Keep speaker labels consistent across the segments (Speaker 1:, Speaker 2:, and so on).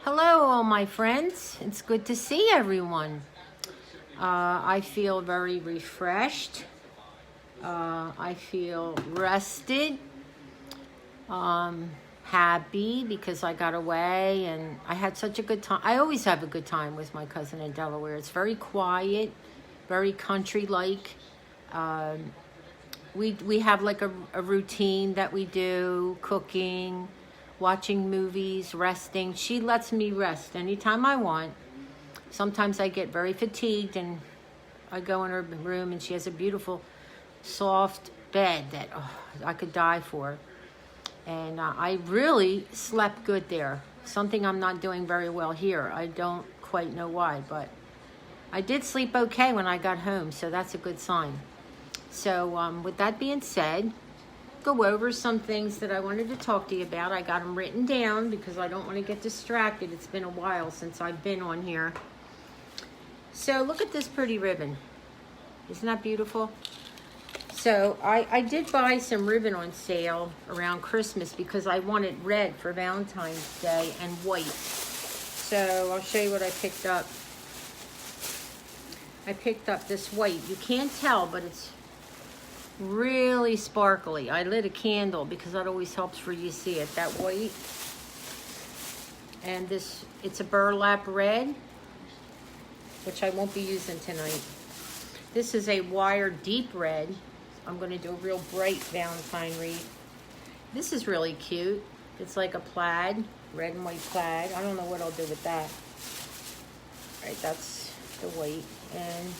Speaker 1: Hello, all my friends. It's good to see everyone. I feel very refreshed. I feel rested. Happy because I got away and I had such a good time. I always have a good time with my cousin in Delaware. It's very quiet, very country-like. We have like a routine that we do, cooking, watching movies, resting. She lets me rest anytime I want. Sometimes I get very fatigued and I go in her room and she has a beautiful, soft bed that I could die for. And I really slept good there. Something I'm not doing very well here. I don't quite know why, but I did sleep okay when I got home, so that's a good sign. So with that being said, go over some things that I wanted to talk to you about. I got them written down because I don't want to get distracted. It's been a while since I've been on here. So look at this pretty ribbon. Isn't that beautiful? So I did buy some ribbon on sale around Christmas because I wanted red for Valentine's Day and white. So I'll show you what I picked up. I picked up this white. You can't tell, but it's really sparkly. I lit a candle because that always helps for you to see it. That white. And this, it's a burlap red, which I won't be using tonight. This is a wire deep red. I'm going to do a real bright Valentine wreath. This is really cute. It's like a plaid, red and white plaid. I don't know what I'll do with that. All right, that's the white. And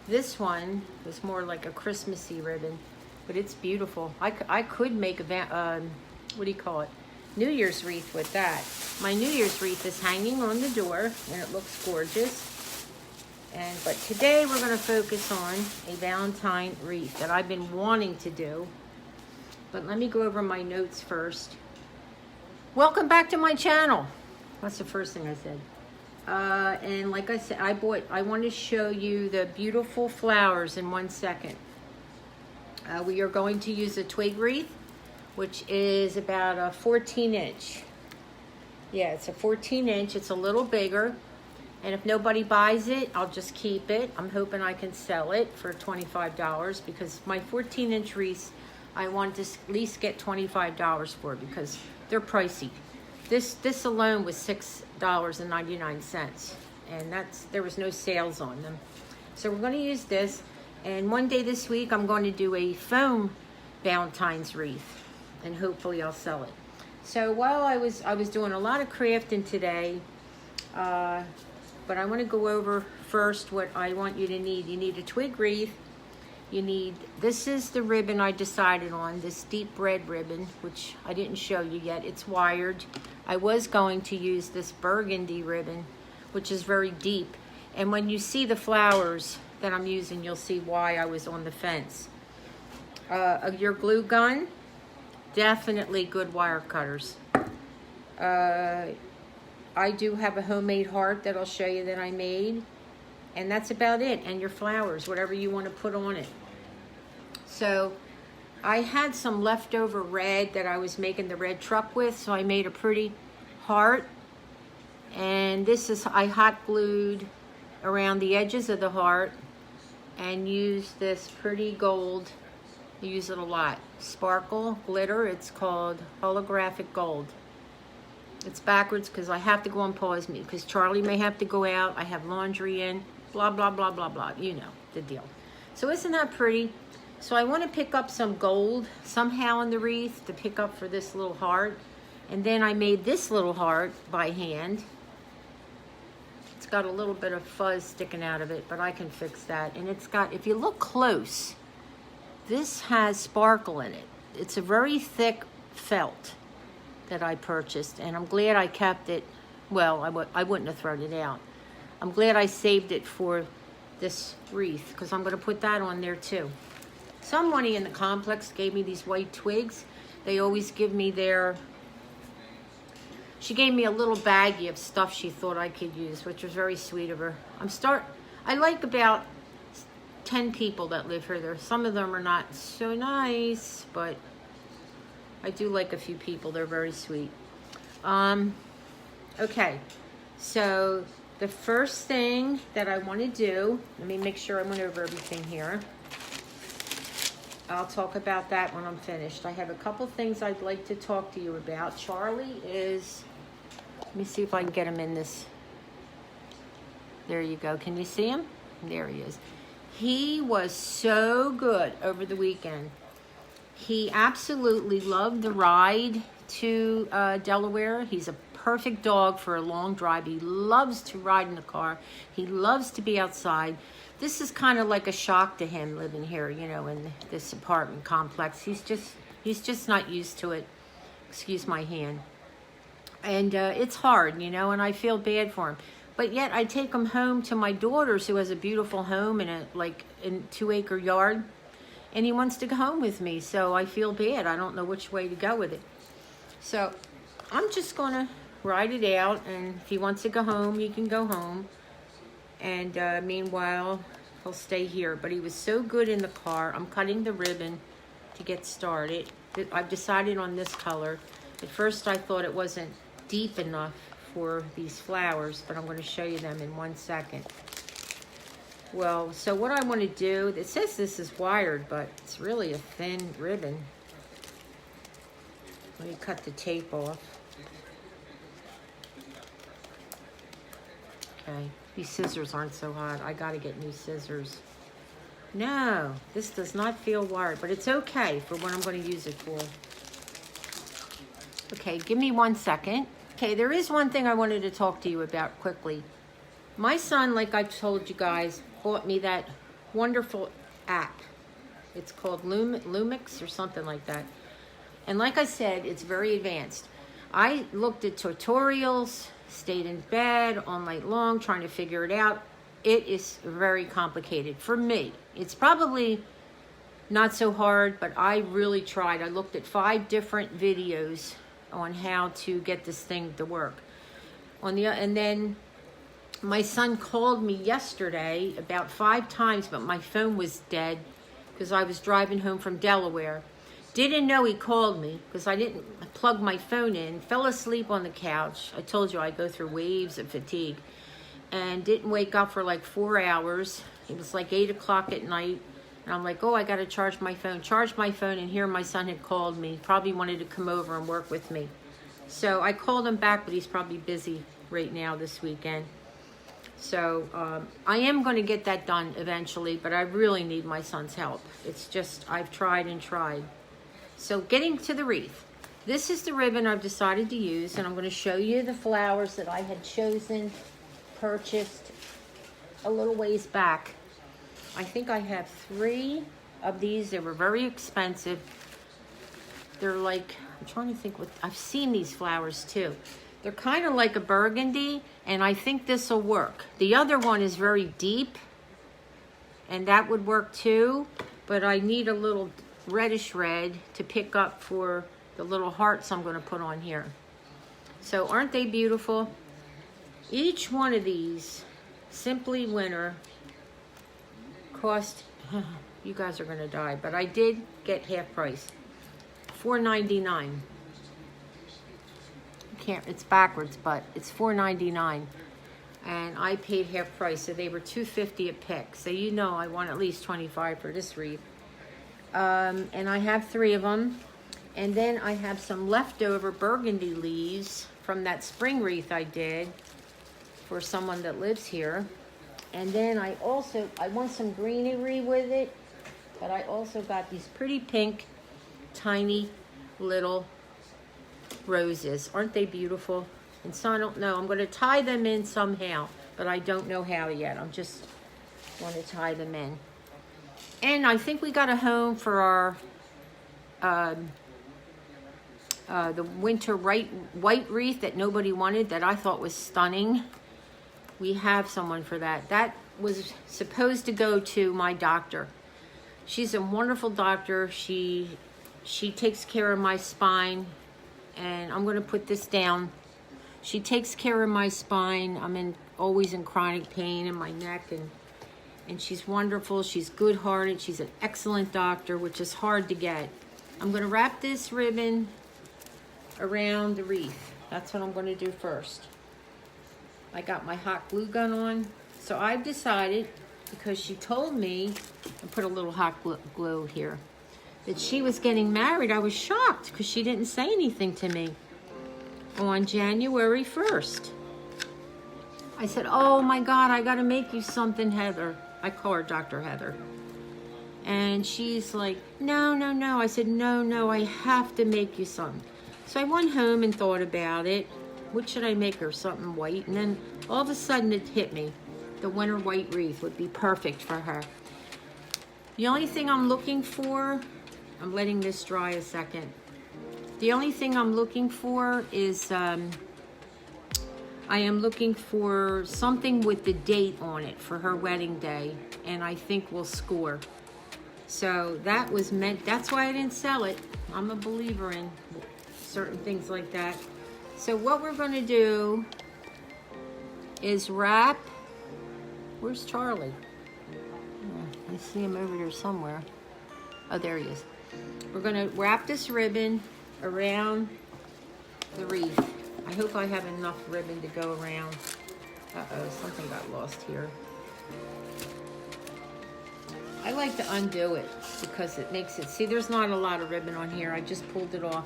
Speaker 1: this one was more like a Christmassy ribbon, but it's beautiful. I could make a, what do you call it? New Year's wreath with that. My New Year's wreath is hanging on the door and it looks gorgeous. But today we're going to focus on a Valentine wreath that I've been wanting to do. But let me go over my notes first. Welcome back to my channel. That's the first thing I said. And like I said, I want to show you the beautiful flowers in 1 second. We are going to use a twig wreath, which is about a 14-inch. Yeah, it's a 14-inch. It's a little bigger. And if nobody buys it, I'll just keep it. I'm hoping I can sell it for $25 because my 14-inch wreaths, I want to at least get $25 for because they're pricey. This alone was $6.99, and there was no sales on them. So we're going to use this, and one day this week I'm going to do a foam Valentine's wreath, and hopefully I'll sell it. So while I was doing a lot of crafting today, but I want to go over first what I want you to need. You need a twig wreath. This is the ribbon I decided on, this deep red ribbon, which I didn't show you yet. It's wired. I was going to use this burgundy ribbon, which is very deep. And when you see the flowers that I'm using, you'll see why I was on the fence. Your glue gun, definitely good wire cutters. I do have a homemade heart that I'll show you that I made. And that's about it. And your flowers, whatever you want to put on it. So I had some leftover red that I was making the red truck with. So I made a pretty heart. And this is, I hot glued around the edges of the heart. And used this pretty gold. I use it a lot. Sparkle, glitter. It's called holographic gold. It's backwards because I have to go on pause me because Charlie may have to go out. I have laundry in, blah, blah, blah, blah, blah. You know the deal. So isn't that pretty? So I want to pick up some gold somehow in the wreath to pick up for this little heart. And then I made this little heart by hand. It's got a little bit of fuzz sticking out of it, but I can fix that. And it's got, if you look close, this has sparkle in it. It's a very thick felt that I purchased, and I'm glad I kept it. Well, I wouldn't have thrown it out. I'm glad I saved it for this wreath because I'm going to put that on there too. Somebody in the complex gave me these white twigs. They always give me she gave me a little baggie of stuff she thought I could use, which was very sweet of her. I like about 10 people that live here. Some of them are not so nice, but I do like a few people. They're very sweet. Okay, so the first thing that I want to do, let me make sure I went over everything here. I'll talk about that when I'm finished. I have a couple things I'd like to talk to you about. Charlie is, let me see if I can get him in this. There you go. Can you see him? There he is. He was so good over the weekend. He absolutely loved the ride to Delaware. He's a perfect dog for a long drive. He loves to ride in the car. He loves to be outside. This is kind of like a shock to him living here, you know, in this apartment complex. He's just not used to it. Excuse my hand. And it's hard, you know, and I feel bad for him. But yet I take him home to my daughter's, who has a beautiful home in a 2-acre yard. And he wants to go home with me, so I feel bad. I don't know which way to go with it. So I'm just going to ride it out, and if he wants to go home, he can go home. And meanwhile, he'll stay here. But he was so good in the car. I'm cutting the ribbon to get started. I've decided on this color. At first, I thought it wasn't deep enough for these flowers, but I'm going to show you them in 1 second. Well, so what I want to do, it says this is wired, but it's really a thin ribbon. Let me cut the tape off. Okay, these scissors aren't so hot. I got to get new scissors. No, this does not feel wired, but it's okay for what I'm going to use it for. Okay, give me 1 second. Okay, there is one thing I wanted to talk to you about quickly. My son, like I've told you guys, bought me that wonderful app. It's called Lumix or something like that. And like I said, it's very advanced. I looked at tutorials, stayed in bed all night long trying to figure it out. It is very complicated for me. It's probably not so hard, but I really tried. I looked at 5 different videos on how to get this thing to work. And then my son called me yesterday about 5 times, but my phone was dead because I was driving home from Delaware. Didn't know he called me because I didn't plug my phone in. Fell asleep on the couch. I told you I go through waves of fatigue. And didn't wake up for like 4 hours. It was like 8 o'clock at night. And I'm like, oh, I got to charge my phone. Charged my phone, and here my son had called me. Probably wanted to come over and work with me. So I called him back, but he's probably busy right now this weekend. So I am going to get that done eventually, but I really need my son's help. It's just, I've tried and tried. So getting to the wreath. This is the ribbon I've decided to use, and I'm going to show you the flowers that I had chosen, purchased a little ways back. I think I have 3 of these. They were very expensive. They're like, I'm trying to think what, I've seen these flowers too. They're kind of like a burgundy, and I think this will work. The other one is very deep, and that would work too, but I need a little reddish red to pick up for the little hearts I'm going to put on here. So aren't they beautiful? Each one of these, Simply Winter, cost, you guys are going to die, but I did get half price. $4.99. It's backwards, but it's $4.99, and I paid half price, so they were $2.50 a pick. So you know I want at least 25 for this wreath. And I have 3 of them, and then I have some leftover burgundy leaves from that spring wreath I did for someone that lives here. And then I want some greenery with it, but I also got these pretty pink, tiny little roses. Aren't they beautiful? And so I don't know. I'm going to tie them in somehow, but I don't know how yet. I'm just going to tie them in. And I think we got a home for our the winter white wreath that nobody wanted, that I thought was stunning. We have someone for that. That was supposed to go to my doctor. She's a wonderful doctor. She takes care of my spine, and I'm going to put this down. She takes care of my spine. I'm always in chronic pain in my neck, and she's wonderful. She's good-hearted. She's an excellent doctor, which is hard to get. I'm going to wrap this ribbon around the wreath. That's what I'm going to do first. I got my hot glue gun on. So I've decided, because she told me, I put a little hot glue here, that she was getting married. I was shocked because she didn't say anything to me on January 1st. I said, oh my God, I gotta make you something, Heather. I call her Dr. Heather. And she's like, no, no, no. I said, no, no, I have to make you something. So I went home and thought about it. What should I make her? Something white? And then all of a sudden it hit me. The winter white wreath would be perfect for her. The only thing I'm looking for, I'm letting this dry a second. The only thing I'm looking for is, I am looking for something with the date on it for her wedding day. And I think we'll score. So that was meant, that's why I didn't sell it. I'm a believer in certain things like that. So what we're gonna do is wrap, where's Charlie? Oh, I see him over there somewhere. Oh, there he is. We're gonna wrap this ribbon around the wreath. I hope I have enough ribbon to go around. Uh-oh, something got lost here. I like to undo it because it makes it, see, there's not a lot of ribbon on here. I just pulled it off.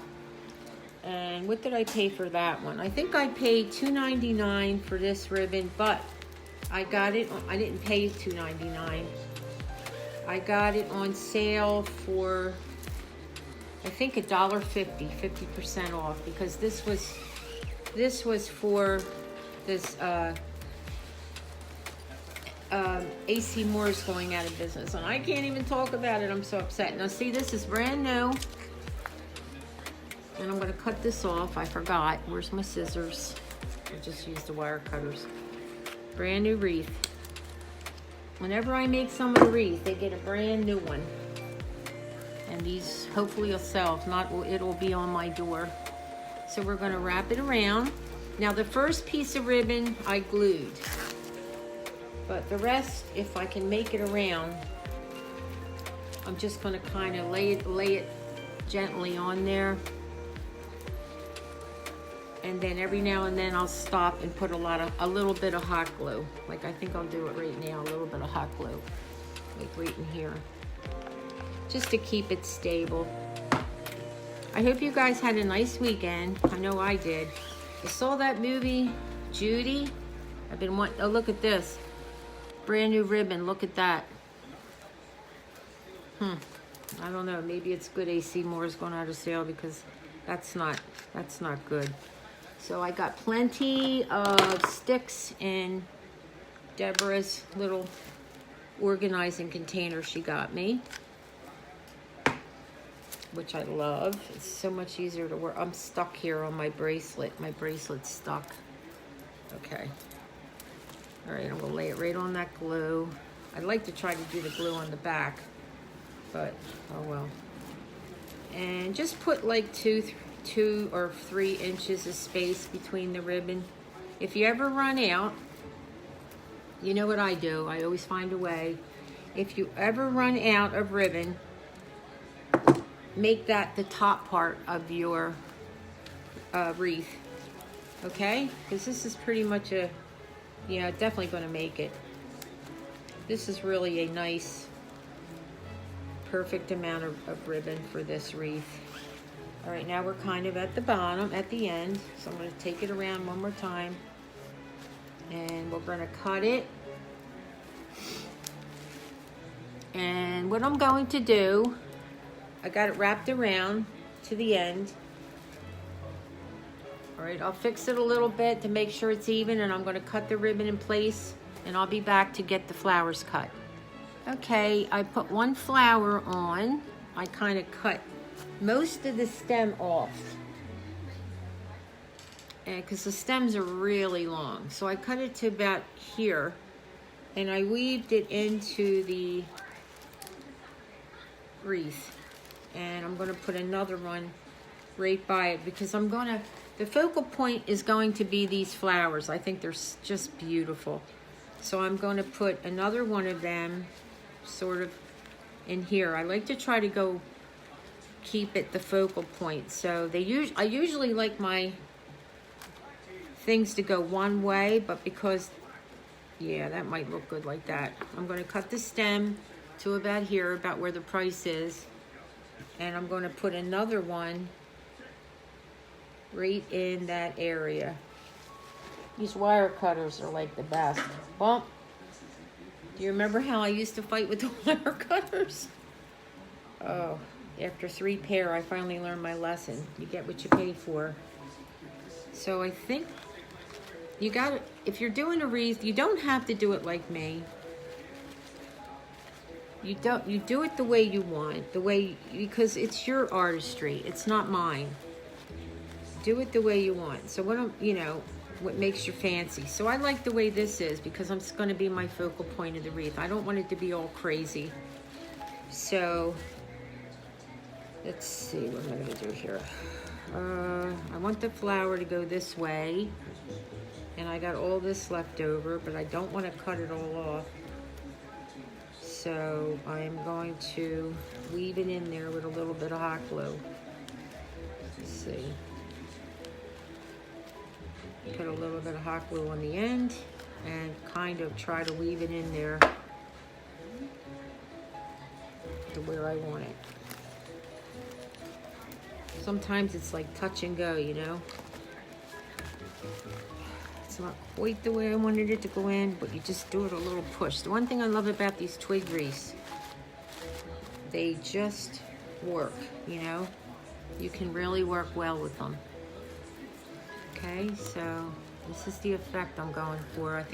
Speaker 1: And what did I pay for that one? I think I paid $2.99 for this ribbon, but I got it, I didn't pay $2.99. I got it on sale for, I think $1.50, 50% off, because this was for this, AC Moore's going out of business, and I can't even talk about it. I'm so upset. Now see, this is brand new, and I'm going to cut this off. I forgot. Where's my scissors? I just used the wire cutters. Brand new wreath. Whenever I make someone a wreath, they get a brand new one, and these hopefully will sell. If not, it'll be on my door. So we're going to wrap it around. Now the first piece of ribbon I glued. But the rest, if I can make it around, I'm just going to kind of lay it gently on there. And then every now and then I'll stop and put a little bit of hot glue. Like I think I'll do it right now, a little bit of hot glue. Like right in here. Just to keep it stable. I hope you guys had a nice weekend. I know I did. I saw that movie, Judy. I've been wanting, oh look at this. Brand new ribbon, look at that. I don't know, maybe it's good AC Moore's going out of sale, because that's not good. So I got plenty of sticks in Deborah's little organizing container she got me, which I love. It's so much easier to work. I'm stuck here on my bracelet. My bracelet's stuck. Okay. All right, I'm gonna lay it right on that glue. I'd like to try to do the glue on the back, but oh well. And just put like two or 3 inches of space between the ribbon. If you ever run out, you know what I do. I always find a way. If you ever run out of ribbon, make that the top part of your wreath, okay? Because this is pretty much a, yeah, definitely going to make it. This is really a nice, perfect amount of ribbon for this wreath. All right, now we're kind of at the bottom, at the end. So I'm going to take it around one more time. And we're going to cut it. And what I'm going to do, I got it wrapped around to the end. All right, I'll fix it a little bit to make sure it's even, and I'm going to cut the ribbon in place, and I'll be back to get the flowers cut. Okay, I put one flower on. I kind of cut most of the stem off, and because the stems are really long. So I cut it to about here, and I weaved it into the wreath. And I'm going to put another one right by it, because I'm going to, the focal point is going to be these flowers. I think they're just beautiful. So I'm going to put another one of them sort of in here. I like to try to keep it the focal point. So I usually like my things to go one way, but because, yeah, that might look good like that. I'm going to cut the stem to about here, about where the price is. And I'm going to put another one right in that area. These wire cutters are like the best. Well, do you remember how I used to fight with the wire cutters? Oh, after 3 pair, I finally learned my lesson. You get what you pay for. So I think you got to, if you're doing a wreath, you don't have to do it like me. You do it the way you want, because it's your artistry. It's not mine. Do it the way you want. So what makes you fancy. So I like the way this is because it's going to be my focal point of the wreath. I don't want it to be all crazy. So let's see what I'm going to do here. I want the flower to go this way. And I got all this left over, but I don't want to cut it all off. So I'm going to weave it in there with a little bit of hot glue. Let's see. Put a little bit of hot glue on the end and kind of try to weave it in there to where I want it. Sometimes it's like touch and go, you know. It's not quite the way I wanted it to go in, but you just do it a little push. The one thing I love about these twig wreaths, they just work, you know. You can really work well with them. Okay, so this is the effect I'm going for.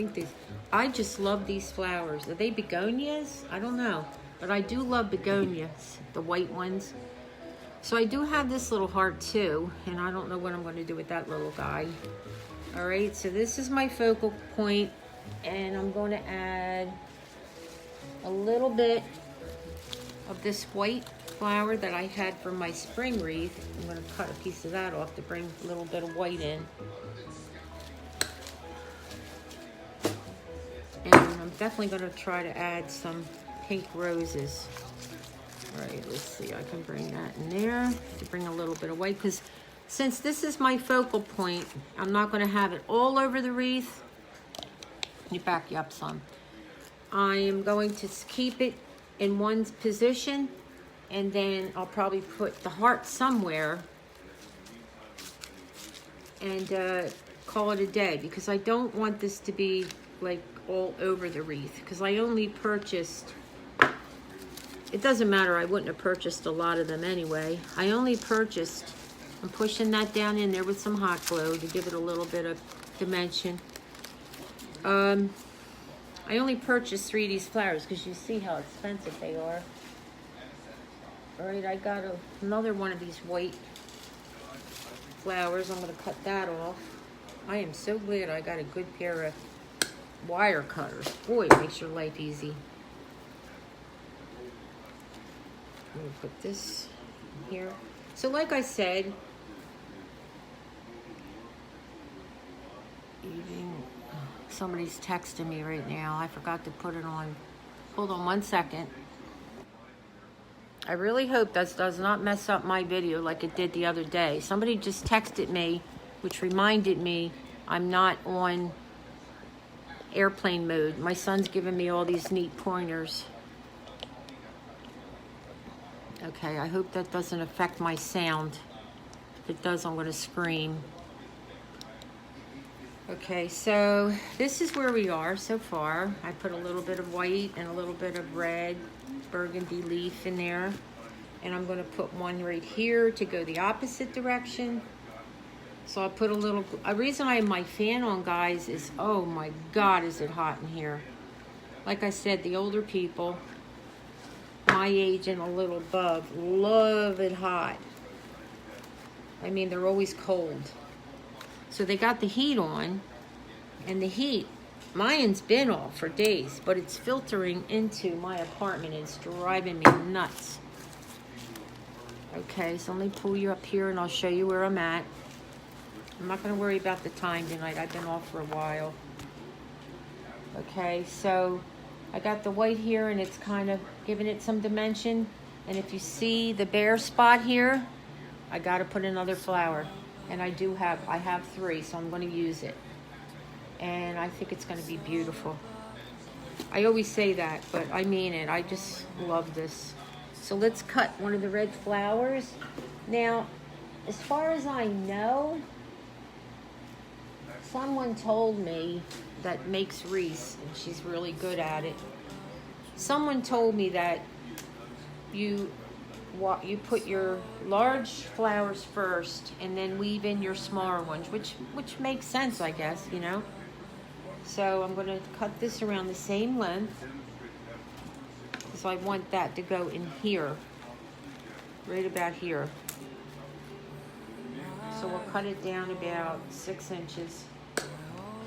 Speaker 1: I just love these flowers. Are they begonias? I don't know, but I do love begonias, the white ones. So I do have this little heart too, and I don't know what I'm going to do with that little guy. All right, so this is my focal point, and I'm going to add a little bit of this white flower that I had for my spring wreath. I'm going to cut a piece of that off to bring a little bit of white in. And I'm definitely going to try to add some pink roses. All right, let's see, I can bring that in there to bring a little bit of white, because since this is my focal point, I'm not going to have it all over the wreath. Let me back you up some. I am going to keep it in one position, and then I'll probably put the heart somewhere and call it a day, because I don't want this to be like all over the wreath, because I only purchased, it doesn't matter, I wouldn't have purchased a lot of them anyway. I only purchased, I'm pushing that down in there with some hot glue to give it a little bit of dimension. I only purchased 3 of these flowers because you see how expensive they are. All right, I got another one of these white flowers. I'm going to cut that off. I am so glad I got a good pair of wire cutters. Boy, it makes your life easy. I'm going to put this here. So like I said, somebody's texting me right now. I forgot to put it on. Hold on 1 second. I really hope that does not mess up my video like it did the other day. Somebody just texted me, which reminded me I'm not on airplane mode. My son's giving me all these neat pointers. Okay, I hope that doesn't affect my sound. If it does, I'm going to scream. Okay, so this is where we are so far. I put a little bit of white and a little bit of red burgundy leaf in there. And I'm going to put one right here to go the opposite direction. So I'll put a little, a reason I have my fan on, guys, is, oh my God, is it hot in here. Like I said, the older people, my age and a little above, love it hot. I mean, they're always cold. So they got the heat on, and the heat, mine's been off for days, but it's filtering into my apartment and it's driving me nuts. Okay, so let me pull you up here and I'll show you where I'm at. I'm not going to worry about the time tonight. I've been off for a while. Okay, so I got the white here and it's kind of giving it some dimension. And if you see the bare spot here, I got to put another flower. And I have 3, so I'm going to use it. And I think it's going to be beautiful. I always say that, but I mean it. I just love this. So let's cut one of the red flowers. Now, as far as I know, someone told me that makes wreaths, and she's really good at it. Someone told me that you put your large flowers first and then weave in your smaller ones, which makes sense, I guess, you know. So I'm going to cut this around the same length because I want that to go in here, right about here. So we'll cut it down about 6 inches.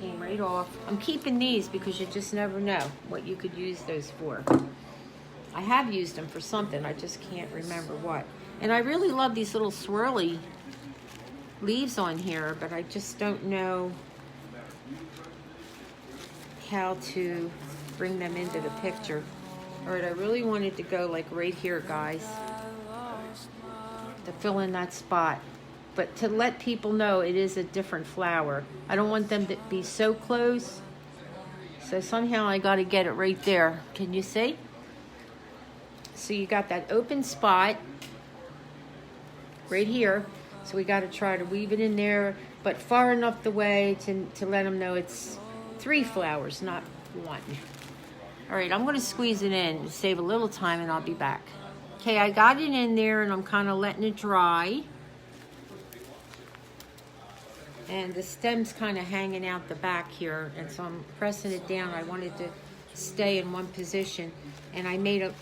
Speaker 1: Came right off. I'm keeping these because you just never know what you could use those for. I have used them for something, I just can't remember what. And I really love these little swirly leaves on here, but I just don't know how to bring them into the picture. All right, I really wanted to go like right here, guys, to fill in that spot. But to let people know it is a different flower. I don't want them to be so close. So somehow I got to get it right there. Can you see? So you got that open spot right here. So we got to try to weave it in there, but far enough the way to let them know it's 3 flowers, not 1. All right, I'm going to squeeze it in to save a little time, and I'll be back. Okay, I got it in there, and I'm kind of letting it dry. And the stem's kind of hanging out the back here, and so I'm pressing it down. I wanted to stay in one position, and I made a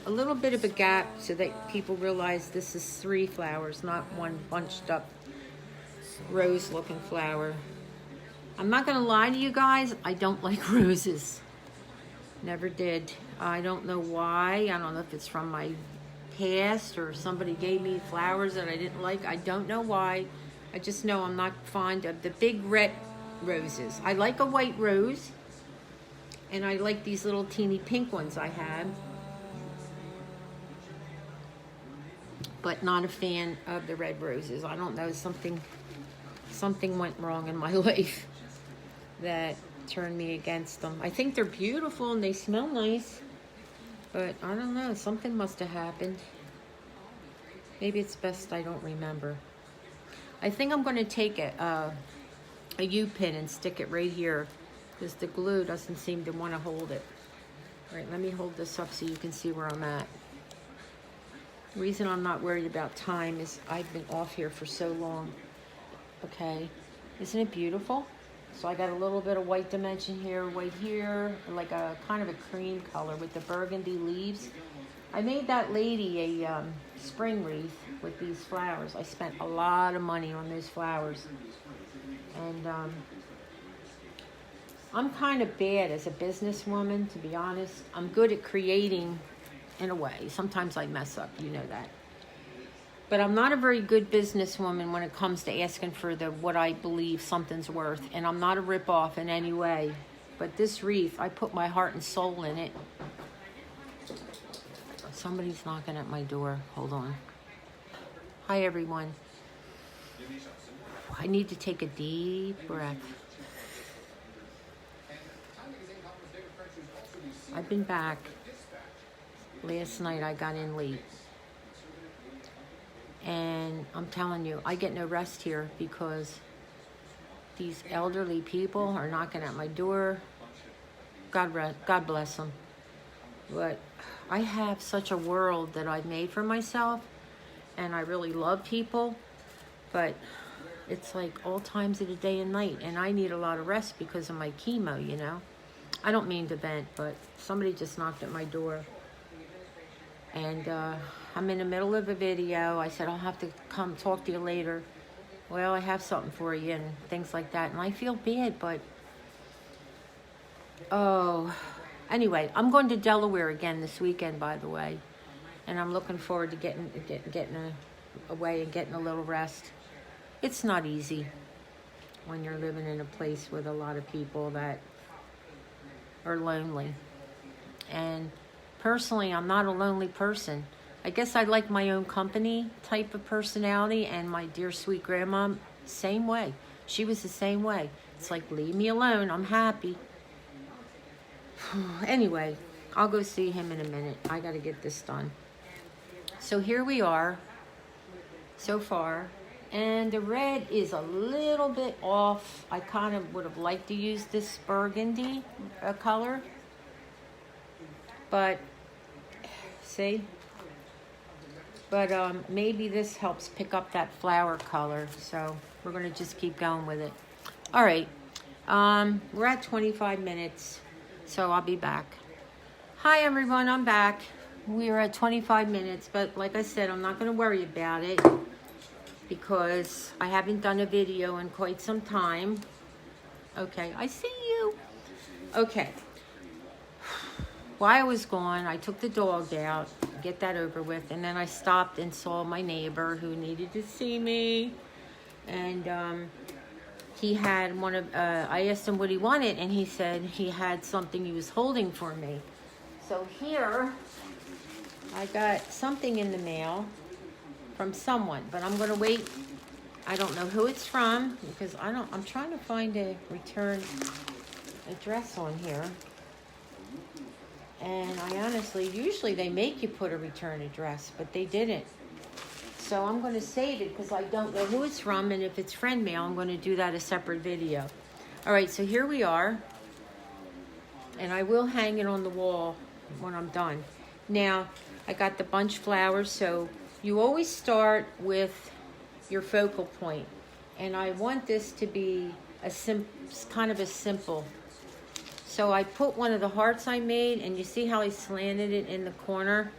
Speaker 1: little bit of a gap so that people realize this is 3 flowers, not one bunched up rose-looking flower. I'm not gonna lie to you guys, I don't like roses. Never did. I don't know why. I don't know if it's from my past or somebody gave me flowers that I didn't like. I don't know why. I just know I'm not fond of the big red roses. I like a white rose, and I like these little teeny pink ones I have, but not a fan of the red roses. I don't know, something went wrong in my life that turned me against them. I think they're beautiful and they smell nice, but I don't know, something must have happened. Maybe it's best I don't remember. I think I'm going to take a U-pin and stick it right here because the glue doesn't seem to want to hold it. All right, let me hold this up so you can see where I'm at. The reason I'm not worried about time is I've been off here for so long. Okay, isn't it beautiful? So I got a little bit of white dimension here, white here, like a kind of a cream color with the burgundy leaves. I made that lady a spring wreath with these flowers. I spent a lot of money on those flowers. And I'm kind of bad as a businesswoman, to be honest. I'm good at creating in a way. Sometimes I mess up, you know that. But I'm not a very good businesswoman when it comes to asking for what I believe something's worth. And I'm not a rip-off in any way. But this wreath, I put my heart and soul in it. Somebody's knocking at my door. Hold on. Hi, everyone. I need to take a deep breath. I've been back. Last night I got in late. And I'm telling you, I get no rest here because these elderly people are knocking at my door. God bless them. But I have such a world that I've made for myself, and I really love people, but it's like all times of the day and night, and I need a lot of rest because of my chemo, you know. I don't mean to vent, but somebody just knocked at my door, and I'm in the middle of a video. I said, I'll have to come talk to you later. Well, I have something for you and things like that, and I feel bad, but oh... Anyway, I'm going to Delaware again this weekend, by the way, and I'm looking forward to getting away and getting a little rest. It's not easy when you're living in a place with a lot of people that are lonely. And personally, I'm not a lonely person. I guess I like my own company type of personality, and my dear sweet grandma, same way. She was the same way. It's like, leave me alone. I'm happy. Anyway, I'll go see him in a minute. I got to get this done. So here we are so far. And the red is a little bit off. I kind of would have liked to use this burgundy color. But, see? But maybe this helps pick up that flower color. So we're going to just keep going with it. All right. We're at 25 minutes. So I'll be back. Hi, everyone. I'm back. We're at 25 minutes. But like I said, I'm not going to worry about it, because I haven't done a video in quite some time. Okay, I see you. Okay. While I was gone, I took the dog out, get that over with, and then I stopped and saw my neighbor who needed to see me. And he had one of, I asked him what he wanted, and he said he had something he was holding for me. So here, I got something in the mail from someone, but I'm gonna wait. I don't know who it's from, because I'm trying to find a return address on here. And I honestly, usually they make you put a return address, but they didn't. So I'm gonna save it because I don't know who it's from, and if it's friend mail, I'm gonna do that a separate video. All right, so here we are. And I will hang it on the wall when I'm done. Now, I got the bunch flowers, so you always start with your focal point. And I want this to be kind of a simple. So I put one of the hearts I made, and you see how I slanted it in the corner?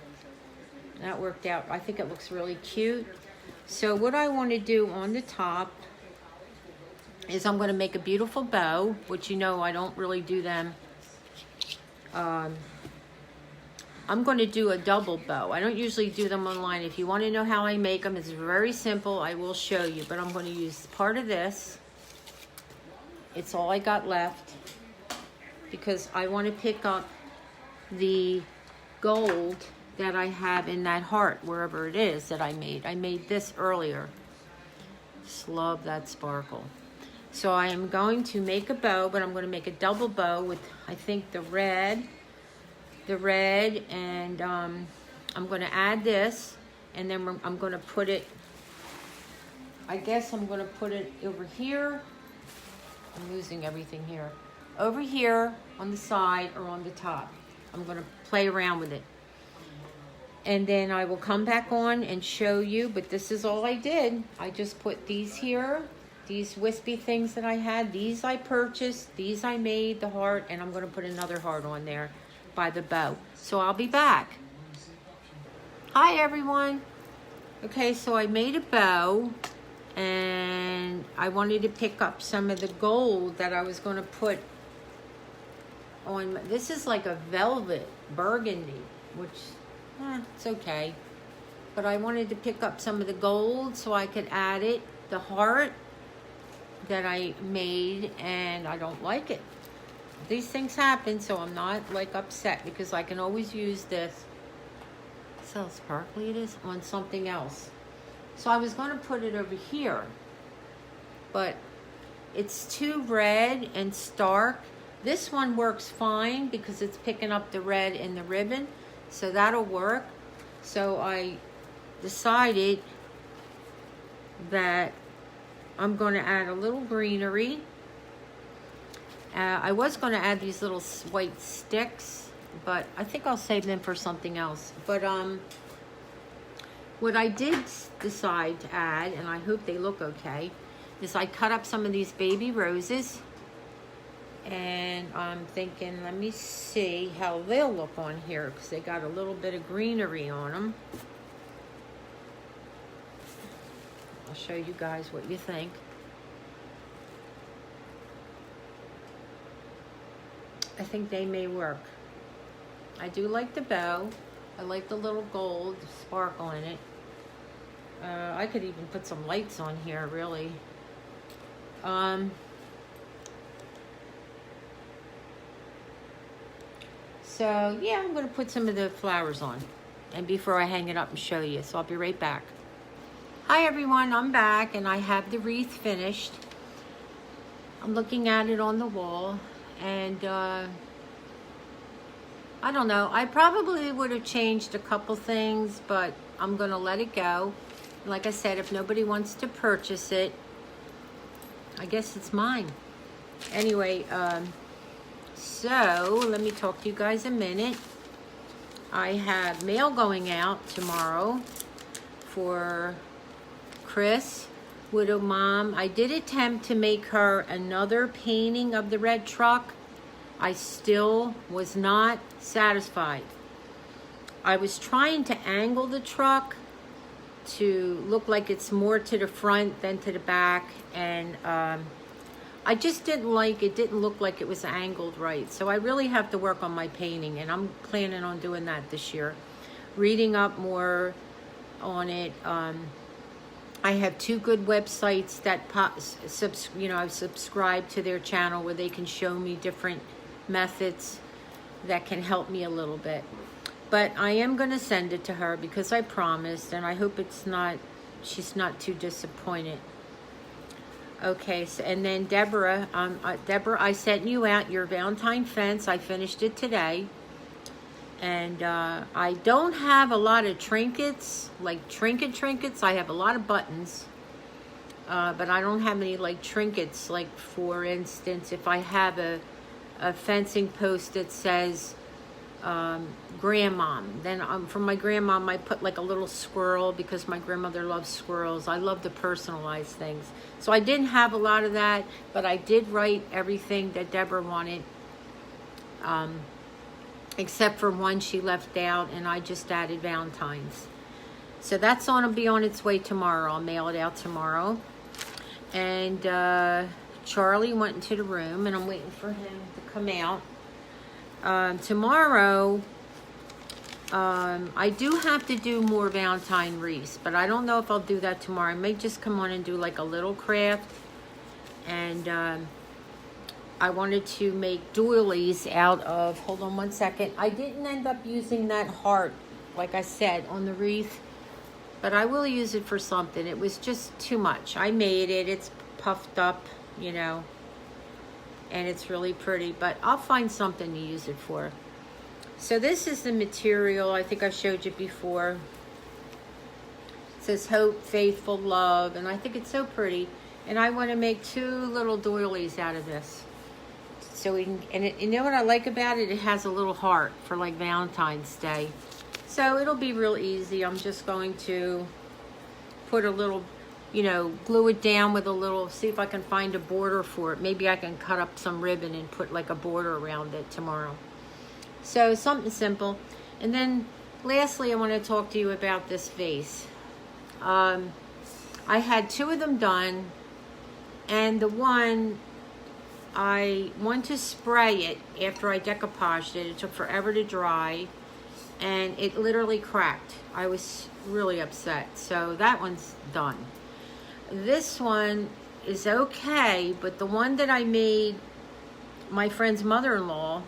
Speaker 1: That worked out. I think it looks really cute. So what I want to do on the top is I'm going to make a beautiful bow, which you know I don't really do them. I'm going to do a double bow. I don't usually do them online. If you want to know how I make them, it's very simple. I will show you, but I'm going to use part of this. It's all I got left, because I want to pick up the gold that I have in that heart, wherever it is that I made. I made this earlier. Just love that sparkle. So I am going to make a bow, but I'm going to make a double bow with, I think, the red, and I'm going to add this, and then I'm going to put it, I guess I'm going to put it over here. I'm losing everything here. Over here on the side or on the top. I'm going to play around with it. And then I will come back on and show you, but this is all I did. I just put these here, these wispy things that I had. These I purchased, these I made, the heart, and I'm going to put another heart on there by the bow. So I'll be back. Hi, everyone. Okay, so I made a bow, and I wanted to pick up some of the gold that I was going to put on. This is like a velvet burgundy, which it's okay, but I wanted to pick up some of the gold so I could add it, the heart that I made, and I don't like it. These things happen, so I'm not like upset, because I can always use this. See how sparkly it is on something else. So I was going to put it over here, but it's too red and stark. This one works fine because it's picking up the red in the ribbon, so that'll work. So I decided that I'm going to add a little greenery. I was going to add these little white sticks, but I think I'll save them for something else. But what I did decide to add, and I hope they look okay, is I cut up some of these baby roses. And I'm thinking, let me see how they'll look on here, because they got a little bit of greenery on them. I'll show you guys what you think. I think they may work. I do like the bow. I like the little gold sparkle in it. I could even put some lights on here, really. So, yeah, I'm going to put some of the flowers on, and before I hang it up and show you. So I'll be right back. Hi, everyone. I'm back, and I have the wreath finished. I'm looking at it on the wall, and I don't know. I probably would have changed a couple things, but I'm gonna let it go. Like I said, if nobody wants to purchase it, I guess it's mine. Anyway, so let me talk to you guys a minute. I have mail going out tomorrow for Chris, Widow Mom. I did attempt to make her another painting of the red truck. I still was not satisfied. I was trying to angle the truck to look like it's more to the front than to the back, and I just didn't like it. Didn't look like it was angled right. So I really have to work on my painting, and I'm planning on doing that this year. Reading up more on it. I have 2 good websites that I've subscribed to their channel where they can show me different methods that can help me a little bit. But I am going to send it to her because I promised, and I hope she's not too disappointed. Okay, so, and then Deborah, I sent you out your Valentine fence. I finished it today. And I don't have a lot of trinkets, like trinkets. I have a lot of buttons, but I don't have any like trinkets. Like, for instance, if I have a fencing post that says grandmom, then from my grandmom I put like a little squirrel because my grandmother loves squirrels. I love to personalize things. So I didn't have a lot of that, but I did write everything that Deborah wanted. Except for one she left out, and I just added Valentine's. So that's going to be on its way tomorrow. I'll mail it out tomorrow. And Charlie went into the room, and I'm waiting for him to come out. Tomorrow, I do have to do more Valentine wreaths, but I don't know if I'll do that tomorrow. I may just come on and do like a little craft. And I wanted to make doilies out of, hold on one second. I didn't end up using that heart, like I said, on the wreath, but I will use it for something. It was just too much. I made it, it's puffed up, you know, and it's really pretty, but I'll find something to use it for. So this is the material. I think I showed you before. It says hope, faithful, love, and I think it's so pretty. And I want to make 2 little doilies out of this. So we can, and you know what I like about it? It has a little heart for like Valentine's Day. So it'll be real easy. I'm just going to put a little, you know, glue it down with a little, see if I can find a border for it. Maybe I can cut up some ribbon and put like a border around it tomorrow. So something simple. And then lastly, I want to talk to you about this vase. I had 2 of them done, and the one, I want to spray it after I decoupaged it. It took forever to dry, and it literally cracked. I was really upset. So that one's done. This one is okay, but the one that I made my friend's mother-in-law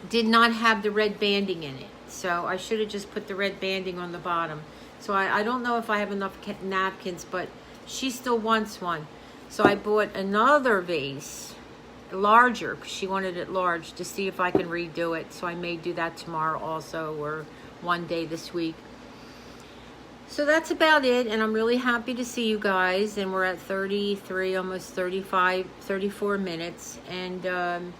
Speaker 1: did not have the red banding in it. So I should have just put the red banding on the bottom. So I don't know if I have enough napkins, but she still wants one. So I bought another vase, larger, because she wanted it large, to see if I can redo it. So I may do that tomorrow also, or one day this week. So that's about it, and I'm really happy to see you guys. And we're at 33, almost 35, 34 minutes. And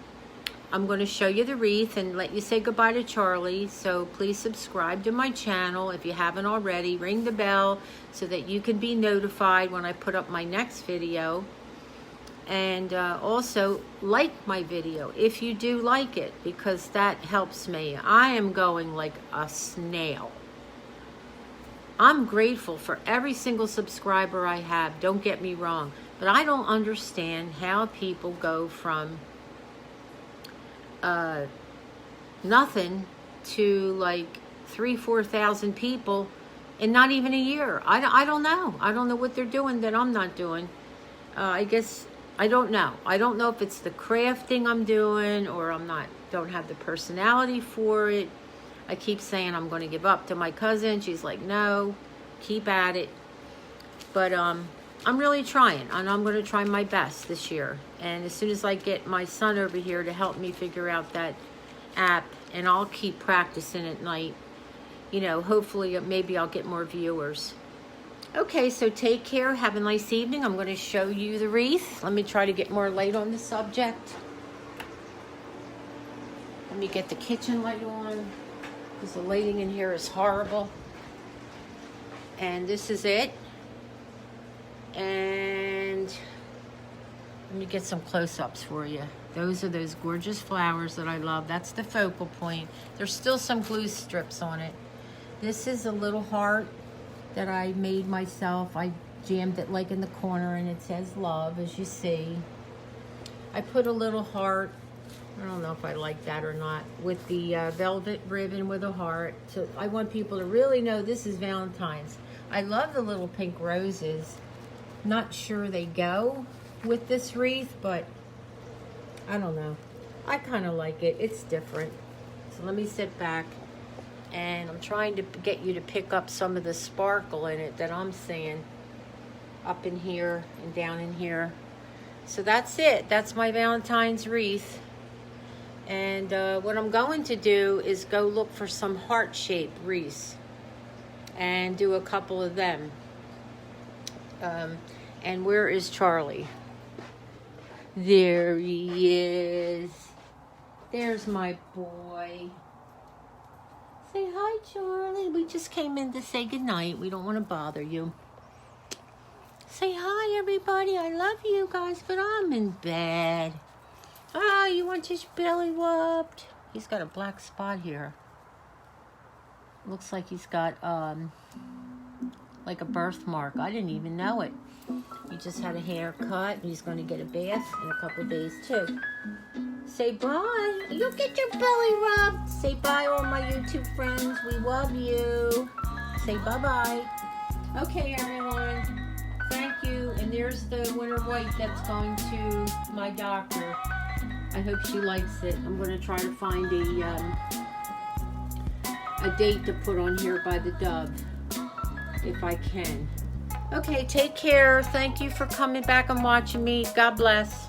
Speaker 1: I'm going to show you the wreath and let you say goodbye to Charlie. So please subscribe to my channel if you haven't already. Ring the bell so that you can be notified when I put up my next video. And also like my video if you do like it, because that helps me. I am going like a snail. I'm grateful for every single subscriber I have, don't get me wrong. But I don't understand how people go from nothing to like 3,000-4,000 people in not even a year. I don't know. I don't know what they're doing that I'm not doing. I guess I don't know. I don't know if it's the crafting I'm doing, or don't have the personality for it. I keep saying I'm going to give up to my cousin. She's like, no, keep at it. But I'm really trying, and I'm going to try my best this year. And as soon as I get my son over here to help me figure out that app, and I'll keep practicing at night, you know, hopefully maybe I'll get more viewers. Okay, so take care. Have a nice evening. I'm going to show you the wreath. Let me try to get more light on the subject. Let me get the kitchen light on, because the lighting in here is horrible. And this is it. And let me get some close-ups for you. Those are those gorgeous flowers that I love. That's the focal point. There's still some glue strips on it. This is a little heart that I made myself. I jammed it like in the corner, and it says love, as you see. I put a little heart, I don't know if I like that or not, with the velvet ribbon with a heart. So I want people to really know this is Valentine's. I love the little pink roses. Not sure they go with this wreath, but I don't know. I kind of like it. It's different. So let me sit back, and I'm trying to get you to pick up some of the sparkle in it that I'm seeing up in here and down in here. So that's it. That's my Valentine's wreath. And what I'm going to do is go look for some heart-shaped wreaths and do a couple of them. And where is Charlie? There he is. There's my boy. Say hi, Charlie. We just came in to say goodnight. We don't want to bother you. Say hi, everybody. I love you guys, but I'm in bed. Oh, you want his belly whooped? He's got a black spot here. Looks like he's got like a birthmark. I didn't even know it. He just had a haircut. He's going to get a bath in a couple of days too. Say bye. You'll get your belly rubbed. Say bye, all my YouTube friends. We love you. Say bye-bye. Okay, everyone. Thank you. And there's the winter white that's going to my doctor. I hope she likes it. I'm going to try to find a date to put on here by the Dove, if I can. Okay, take care. Thank you for coming back and watching me. God bless.